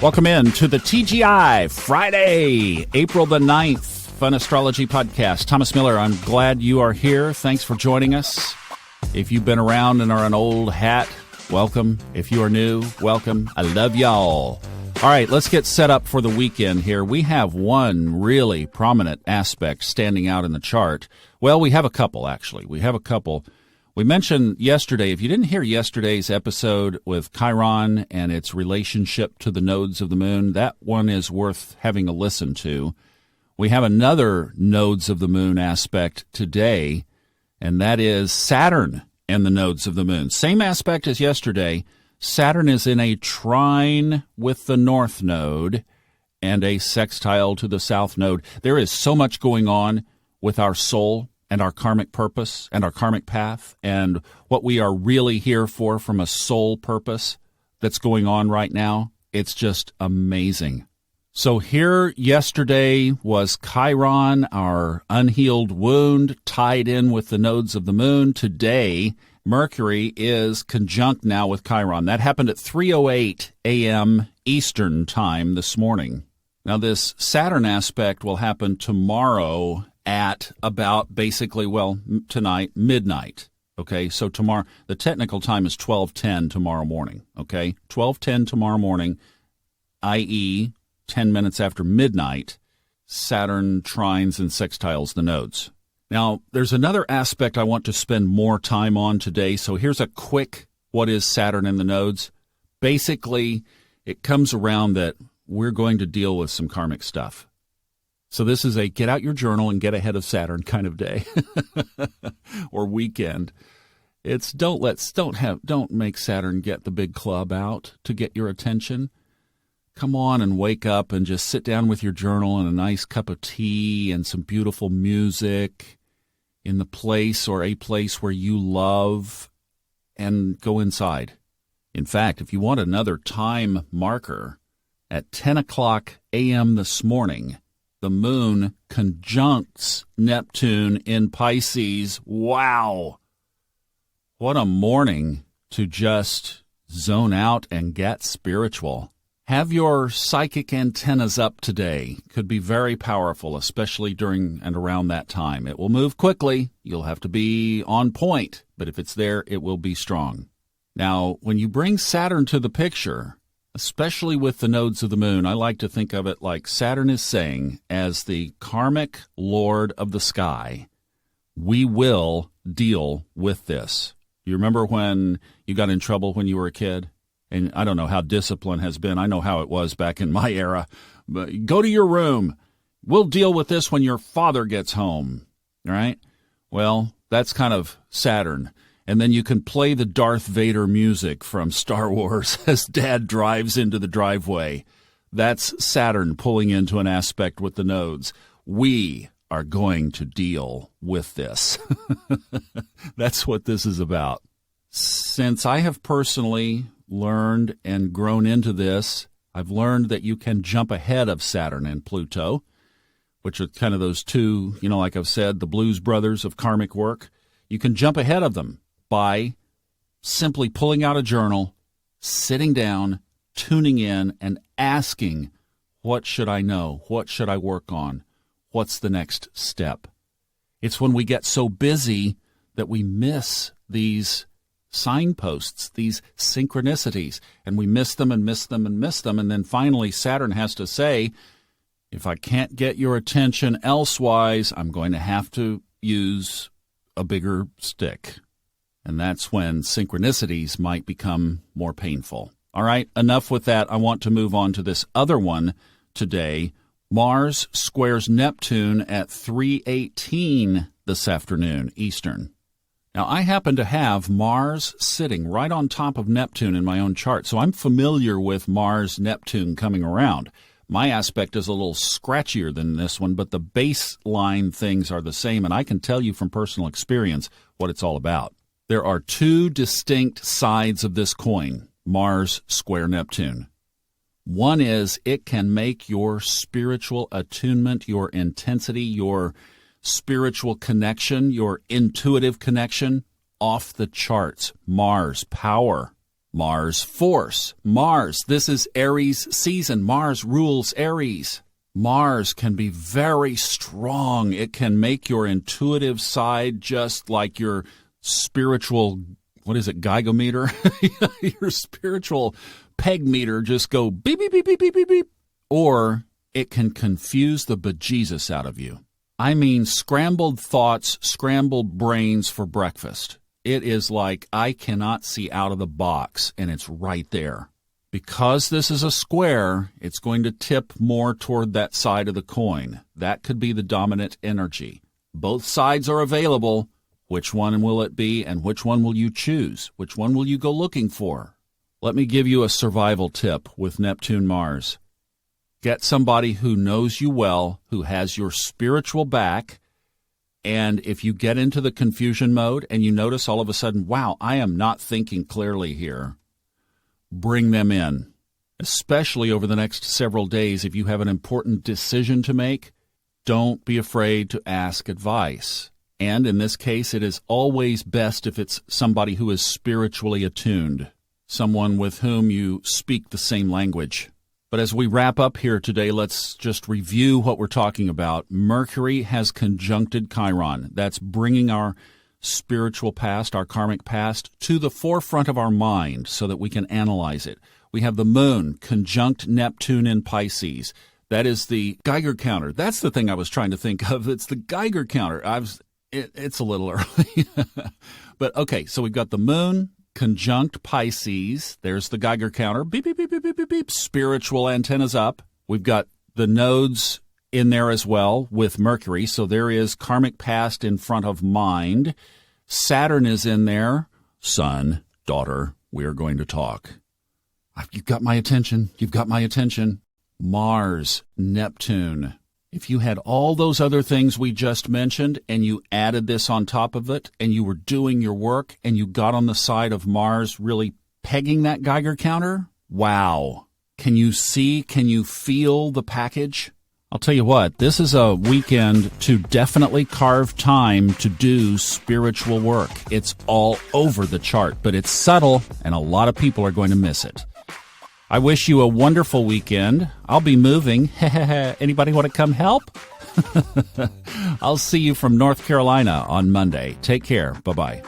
Welcome in to the TGI Friday, April the 9th, Fun Astrology Podcast. Thomas Miller, I'm glad you are here. Thanks for joining us. If you've been around and are an old hat, welcome. If you are new, welcome. I love y'all. All right, let's get set up for the weekend here. We have one really prominent aspect standing out in the chart. Well, we have a couple, actually. We mentioned yesterday, if you didn't hear yesterday's episode with Chiron and its relationship to the nodes of the moon, that one is worth having a listen to. We have another nodes of the moon aspect today, and that is Saturn and the nodes of the moon. Same aspect as yesterday. Saturn is in a trine with the north node and a sextile to the south node. There is so much going on with our soul and our karmic purpose and our karmic path and what we are really here for from a soul purpose that's going on right now. It's just amazing. So here yesterday was Chiron, our unhealed wound, tied in with the nodes of the moon. Today, Mercury is conjunct now with Chiron. That happened at 3:08 a.m. Eastern time this morning. Now this Saturn aspect will happen tomorrow at about tonight, midnight. Okay, so tomorrow, the technical time is 12:10 tomorrow morning. Okay, 12:10 tomorrow morning, i.e., 10 minutes after midnight, Saturn trines and sextiles the nodes. Now, there's another aspect I want to spend more time on today, so here's a quick what is Saturn and the nodes. Basically, it comes around that we're going to deal with some karmic stuff. So this is a get out your journal and get ahead of Saturn kind of day or weekend. It's don't make Saturn get the big club out to get your attention. Come on and wake up and just sit down with your journal and a nice cup of tea and some beautiful music in the place or a place where you love and go inside. In fact, if you want another time marker, at 10 o'clock a.m. this morning, the moon conjuncts Neptune in Pisces. Wow! What a morning to just zone out and get spiritual. Have your psychic antennas up today. Could be very powerful, especially during and around that time. It will move quickly. You'll have to be on point, but if it's there, it will be strong. Now, when you bring Saturn to the picture, especially with the nodes of the moon, I like to think of it like Saturn is saying, as the karmic lord of the sky, we will deal with this. You remember when you got in trouble when you were a kid? And I don't know how discipline has been. I know how it was back in my era. But go to your room. We'll deal with this when your father gets home. All right? Well, that's kind of Saturn. And then you can play the Darth Vader music from Star Wars as Dad drives into the driveway. That's Saturn pulling into an aspect with the nodes. We are going to deal with this. That's what this is about. Since I have personally learned and grown into this, I've learned that you can jump ahead of Saturn and Pluto, which are kind of those two, like I've said, the Blues Brothers of karmic work. You can jump ahead of them by simply pulling out a journal, sitting down, tuning in, and asking, what should I know? What should I work on? What's the next step? It's when we get so busy that we miss these signposts, these synchronicities, and we miss them and miss them and miss them, and then finally Saturn has to say, if I can't get your attention elsewise, I'm going to have to use a bigger stick. And that's when synchronicities might become more painful. All right, enough with that. I want to move on to this other one today. Mars squares Neptune at 3:18 this afternoon, Eastern. Now, I happen to have Mars sitting right on top of Neptune in my own chart, so I'm familiar with Mars-Neptune coming around. My aspect is a little scratchier than this one, but the baseline things are the same, and I can tell you from personal experience what it's all about. There are two distinct sides of this coin, Mars square Neptune. One is it can make your spiritual attunement, your intensity, your spiritual connection, your intuitive connection off the charts. Mars, power. Mars force. Mars, this is Aries season. Mars rules Aries. Mars can be very strong. It can make your intuitive side just like your spiritual, geigometer? Your spiritual peg meter just go beep, beep, beep, beep, beep, beep, beep. Or it can confuse the bejesus out of you. I mean, scrambled thoughts, scrambled brains for breakfast. It is like I cannot see out of the box, and it's right there. Because this is a square, it's going to tip more toward that side of the coin. That could be the dominant energy. Both sides are available. Which one will it be, and which one will you choose? Which one will you go looking for? Let me give you a survival tip with Neptune Mars. Get somebody who knows you well, who has your spiritual back, and if you get into the confusion mode and you notice all of a sudden, wow, I am not thinking clearly here, bring them in, especially over the next several days. If you have an important decision to make, don't be afraid to ask advice. And in this case, it is always best if it's somebody who is spiritually attuned, someone with whom you speak the same language. But as we wrap up here today, let's just review what we're talking about. Mercury has conjuncted Chiron. That's bringing our spiritual past, our karmic past, to the forefront of our mind so that we can analyze it. We have the moon conjunct Neptune in Pisces. That is the Geiger counter. That's the thing I was trying to think of. It's the Geiger counter. It's a little early. But okay, so we've got the moon conjunct Pisces. There's the Geiger counter. Beep, beep, beep, beep, beep, beep, beep. Spiritual antennas up. We've got the nodes in there as well with Mercury. So there is karmic past in front of mind. Saturn is in there. Son, daughter, we're going to talk. You've got my attention. You've got my attention. Mars, Neptune. If you had all those other things we just mentioned and you added this on top of it and you were doing your work and you got on the side of Mars really pegging that Geiger counter, wow. Can you see, can you feel the package? I'll tell you what, this is a weekend to definitely carve time to do spiritual work. It's all over the chart, but it's subtle and a lot of people are going to miss it. I wish you a wonderful weekend. I'll be moving. Anybody want to come help? I'll see you from North Carolina on Monday. Take care. Bye-bye.